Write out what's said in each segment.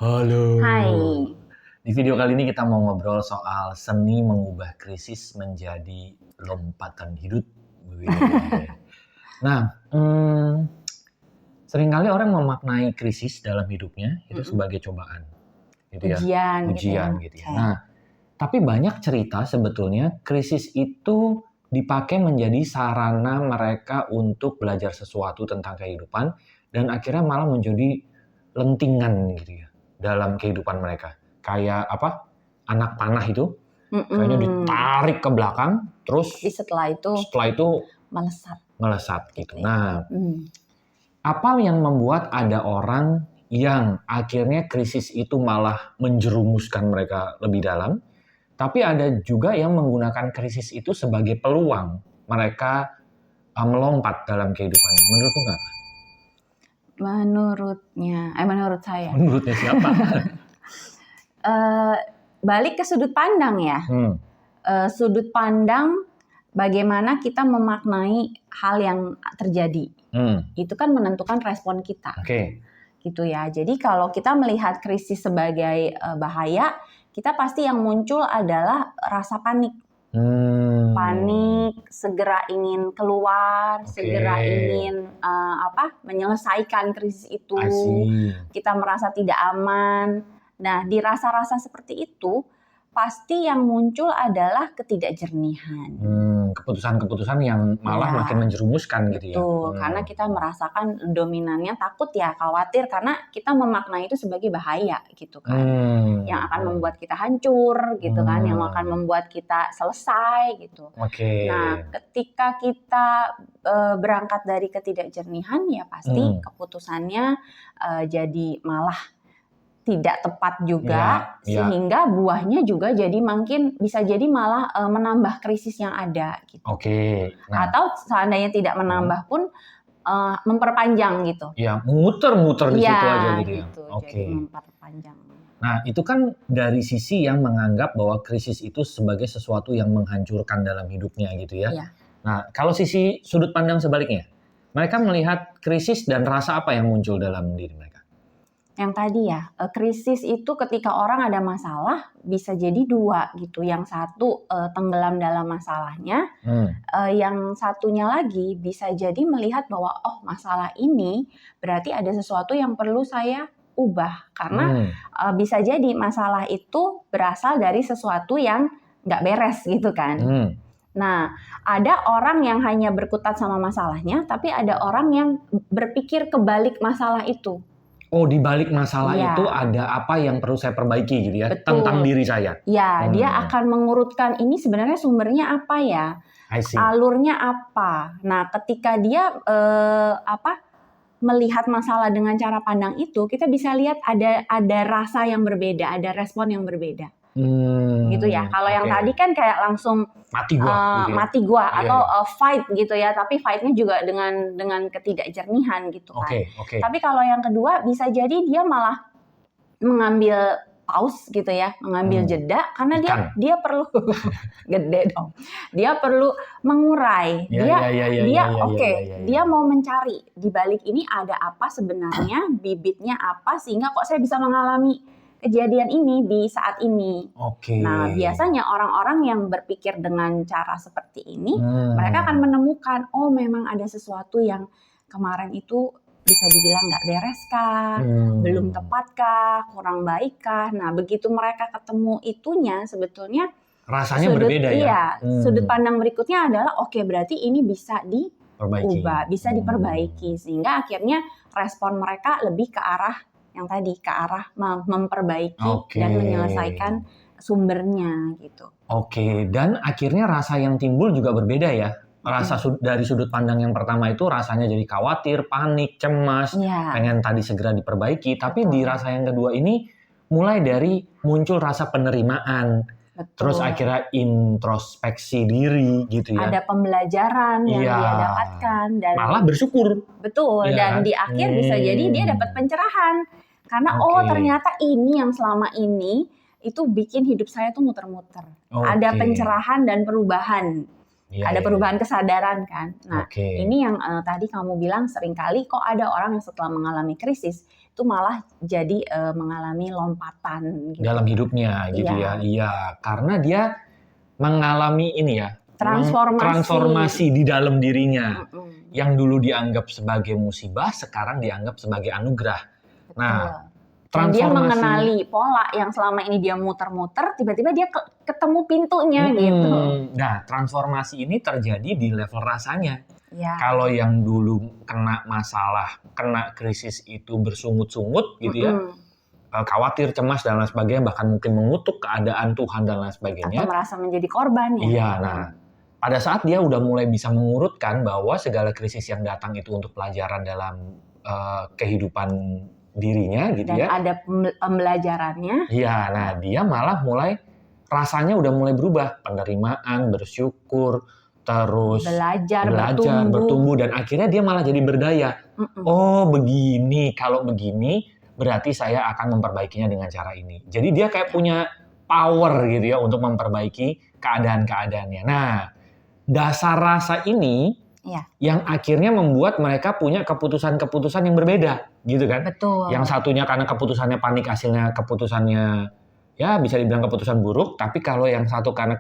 Halo. Hai. Di video kali ini kita mau ngobrol soal seni mengubah krisis menjadi lompatan hidup. Wih. Nah, seringkali orang memaknai krisis dalam hidupnya itu sebagai cobaan, gitu ya. Ujian gitu ya. Gitu ya. Oke. Nah, tapi banyak cerita sebetulnya krisis itu dipakai menjadi sarana mereka untuk belajar sesuatu tentang kehidupan dan akhirnya malah menjadi lentingan gitu ya dalam kehidupan mereka. Kayak apa? Anak panah itu kayaknya ditarik ke belakang terus Tapi setelah itu melesat gitu. ya. Nah, apa yang membuat ada orang yang akhirnya krisis itu malah menjerumuskan mereka lebih dalam, tapi ada juga yang menggunakan krisis itu sebagai peluang mereka melompat dalam kehidupannya. Menurutmu apa? Menurut saya. Menurutnya siapa? Balik ke sudut pandang ya. Sudut pandang bagaimana kita memaknai hal yang terjadi. Itu kan menentukan respon kita. Gitu ya. Jadi kalau kita melihat krisis sebagai bahaya, kita pasti yang muncul adalah rasa panik. Panik, segera ingin keluar, segera ingin menyelesaikan krisis itu. Kita merasa tidak aman. Nah, di rasa-rasa seperti itu, pasti yang muncul adalah ketidakjernihan. Keputusan-keputusan yang malah makin menjerumuskan gitu ya. Betul, karena kita merasakan dominannya takut ya, khawatir karena kita memaknai itu sebagai bahaya gitu kan. Yang akan membuat kita hancur gitu kan, yang akan membuat kita selesai gitu. Nah, ketika kita berangkat dari ketidakjernihan ya pasti keputusannya jadi malah tidak tepat juga, sehingga buahnya juga jadi bisa jadi malah menambah krisis yang ada gitu. Atau seandainya tidak menambah pun memperpanjang gitu. Ya, muter-muter di situ aja gitu ya. Jadi memperpanjang. Nah, itu kan dari sisi yang menganggap bahwa krisis itu sebagai sesuatu yang menghancurkan dalam hidupnya gitu ya. Nah, kalau sisi sudut pandang sebaliknya, mereka melihat krisis dan rasa apa yang muncul dalam diri mereka? Yang tadi ya, krisis itu ketika orang ada masalah bisa jadi dua gitu. Yang satu tenggelam dalam masalahnya, yang satunya lagi bisa jadi melihat bahwa oh masalah ini berarti ada sesuatu yang perlu saya ubah. Karena bisa jadi masalah itu berasal dari sesuatu yang nggak beres gitu kan. Nah, ada orang yang hanya berkutat sama masalahnya, tapi ada orang yang berpikir kebalik masalah itu. Oh, di balik masalah itu ada apa yang perlu saya perbaiki gitu ya. Betul. Tentang diri saya. Ya, dia akan mengurutkan ini sebenarnya sumbernya apa ya, alurnya apa. Nah, ketika dia melihat masalah dengan cara pandang itu, kita bisa lihat ada rasa yang berbeda, ada respon yang berbeda. Gitu ya. Kalau yang tadi kan kayak langsung mati gua atau fight gitu ya, tapi fightnya juga dengan ketidakjernihan gitu kan. Tapi kalau yang kedua bisa jadi dia malah mengambil pause gitu ya, mengambil jeda karena dia perlu gede dong. Dia perlu mengurai. Dia mau mencari di balik ini ada apa sebenarnya, bibitnya apa sehingga kok saya bisa mengalami kejadian ini di saat ini. Nah, biasanya orang-orang yang berpikir dengan cara seperti ini, mereka akan menemukan, oh memang ada sesuatu yang kemarin itu bisa dibilang nggak beres kah, belum tepat kah, kurang baik kah. Nah, begitu mereka ketemu itunya, sebetulnya rasanya berbeda ya. Sudut pandang berikutnya adalah, oke, berarti ini bisa diubah, bisa diperbaiki, sehingga akhirnya respon mereka lebih ke arah yang tadi, ke arah memperbaiki dan menyelesaikan sumbernya gitu. Dan akhirnya rasa yang timbul juga berbeda ya. Rasa dari sudut pandang yang pertama itu rasanya jadi khawatir, panik, cemas, pengen tadi segera diperbaiki. Tapi di rasa yang kedua ini mulai dari muncul rasa penerimaan. Terus akhirnya introspeksi diri gitu ya. Ada pembelajaran yang dia dapatkan dan malah bersyukur. Betul, dan di akhir bisa jadi dia dapat pencerahan. Karena ternyata ini yang selama ini itu bikin hidup saya tuh muter-muter. Ada pencerahan dan perubahan. Ada perubahan kesadaran kan. Nah, ini yang tadi kamu bilang seringkali kok ada orang yang setelah mengalami krisis itu malah jadi mengalami lompatan gitu. Dalam hidupnya gitu ya. Iya, karena dia mengalami ini ya, transformasi di dalam dirinya. Yang dulu dianggap sebagai musibah sekarang dianggap sebagai anugerah. Betul. Nah, dan dia mengenali pola yang selama ini dia muter-muter, tiba-tiba dia ketemu pintunya gitu. Nah, transformasi ini terjadi di level rasanya. Kalau yang dulu kena masalah, kena krisis itu bersungut-sungut gitu ya, khawatir, cemas dan lain sebagainya, bahkan mungkin mengutuk keadaan Tuhan dan lain sebagainya. Atau merasa menjadi korban ya. Iya, nah pada saat dia udah mulai bisa mengurutkan bahwa segala krisis yang datang itu untuk pelajaran dalam kehidupan dirinya gitu dan ada pembelajarannya. Iya, nah dia malah mulai rasanya udah mulai berubah, penerimaan, bersyukur, terus belajar bertumbuh dan akhirnya dia malah jadi berdaya. Oh begini, kalau begini berarti saya akan memperbaikinya dengan cara ini. Jadi dia kayak punya power gitu ya untuk memperbaiki keadaan-keadaannya. Nah, dasar rasa ini yang akhirnya membuat mereka punya keputusan-keputusan yang berbeda, gitu kan? Betul. Yang satunya karena keputusannya panik, hasilnya keputusannya ya bisa dibilang keputusan buruk. Tapi kalau yang satu karena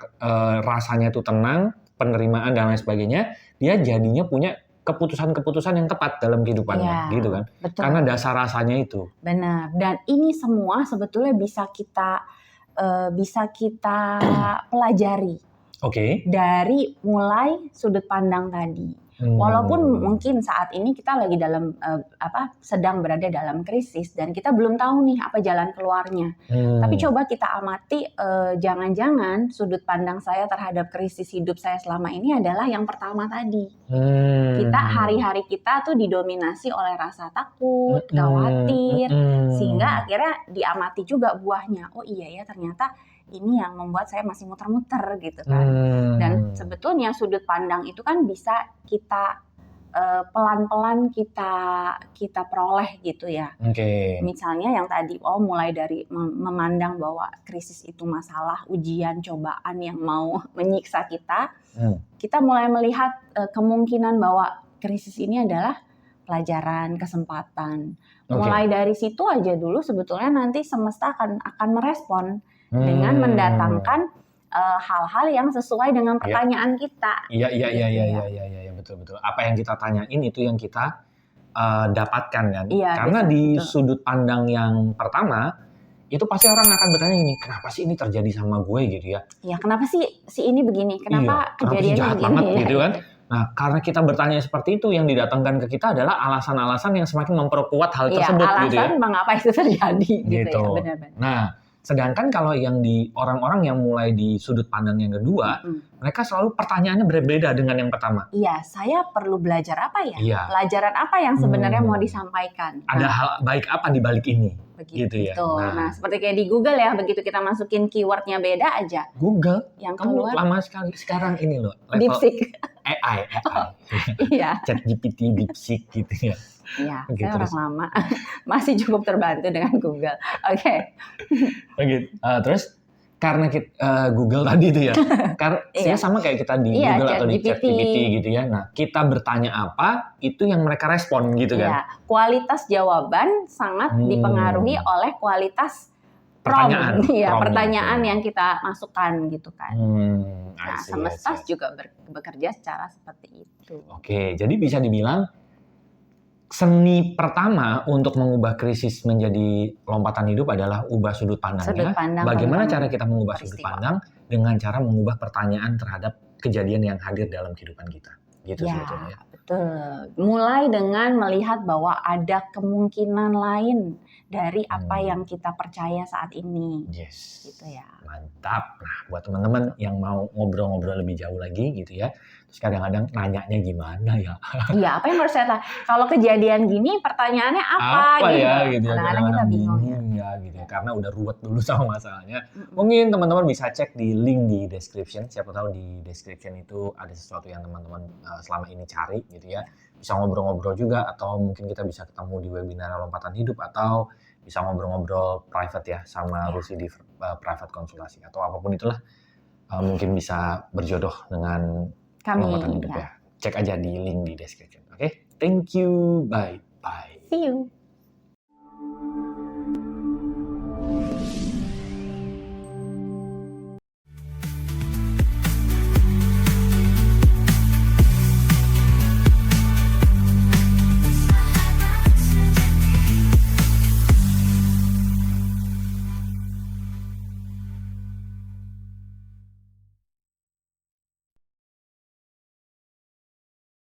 rasanya itu tenang, penerimaan dan lain sebagainya, dia jadinya punya keputusan-keputusan yang tepat dalam kehidupannya, gitu kan? Betul. Karena dasar rasanya itu. Benar. Dan ini semua sebetulnya bisa kita pelajari. Dari mulai sudut pandang tadi. Walaupun mungkin saat ini kita lagi dalam sedang berada dalam krisis dan kita belum tahu nih apa jalan keluarnya. Tapi coba kita amati, jangan-jangan sudut pandang saya terhadap krisis hidup saya selama ini adalah yang pertama tadi. Kita hari-hari kita tuh didominasi oleh rasa takut, khawatir, sehingga akhirnya diamati juga buahnya. Oh iya ya, ternyata ini yang membuat saya masih muter-muter gitu kan. Dan sebetulnya sudut pandang itu kan bisa kita pelan-pelan kita peroleh gitu ya. Misalnya yang tadi mulai dari memandang bahwa krisis itu masalah, ujian, cobaan yang mau menyiksa kita. Kita mulai melihat kemungkinan bahwa krisis ini adalah pelajaran, kesempatan. Mulai dari situ aja dulu sebetulnya nanti semesta akan merespon dengan mendatangkan hal-hal yang sesuai dengan pertanyaan kita. Iya, betul. Apa yang kita tanyain itu yang kita dapatkan kan. Karena di sudut pandang yang pertama, itu pasti orang akan bertanya gini, kenapa sih ini terjadi sama gue gitu ya? Iya, kenapa sih si ini begini? Kenapa kejadiannya jahat begini? Banget gitu kan? Nah, karena kita bertanya seperti itu, yang didatangkan ke kita adalah alasan-alasan yang semakin memperkuat hal tersebut gitu ya. Alasan mengapa itu terjadi gitu ya, benar-benar. Nah, sedangkan kalau yang di orang-orang yang mulai di sudut pandang yang kedua, mereka selalu pertanyaannya berbeda dengan yang pertama. Iya, saya perlu belajar apa ya? Pelajaran apa yang sebenarnya mau disampaikan? Ada hal baik apa di balik ini? Begitu ya. Nah, seperti kayak di Google ya, begitu kita masukin keywordnya beda aja. Google? Yang keluar. Lama sekali sekarang ini loh. DeepSeek. AI. Iya. ChatGPT, DeepSeek gitu ya. Iya, saya orang lama. Masih cukup terbantu dengan Google. Oke. Terus karena Google tadi itu ya, karena sama kayak kita di Google atau di ChatGPT gitu ya. Nah, kita bertanya apa, itu yang mereka respon gitu kan. Iya, kualitas jawaban sangat dipengaruhi oleh kualitas pertanyaan yang kita masukkan gitu kan. Nah, semesta juga bekerja secara seperti itu. Oke, jadi bisa dibilang seni pertama untuk mengubah krisis menjadi lompatan hidup adalah ubah sudut pandangnya. Bagaimana cara kita mengubah sudut pandang? Dengan cara mengubah pertanyaan terhadap kejadian yang hadir dalam kehidupan kita. Gitu sebetulnya. Betul. Mulai dengan melihat bahwa ada kemungkinan lain dari apa yang kita percaya saat ini. Yes. Gitu ya. Mantap. Nah, buat teman-teman yang mau ngobrol-ngobrol lebih jauh lagi gitu ya. Terus kadang-kadang nanyanya gimana ya? Iya, apa yang harus saya tanya? Kalau kejadian gini pertanyaannya apa gitu. Kadang-kadang kita bingung ya gitu ya. Karena udah ruwet dulu sama masalahnya. Mungkin teman-teman bisa cek di link di description. Siapa tahu di description itu ada sesuatu yang teman-teman selama ini cari gitu ya. Bisa ngobrol-ngobrol juga atau mungkin kita bisa ketemu di webinar lompatan hidup atau bisa ngobrol-ngobrol private ya sama Rusi di private konsultasi atau apapun itulah. Mungkin bisa berjodoh dengan kami. Lompatan hidup ya. Cek aja di link di description. Oke, thank you. Bye. See you.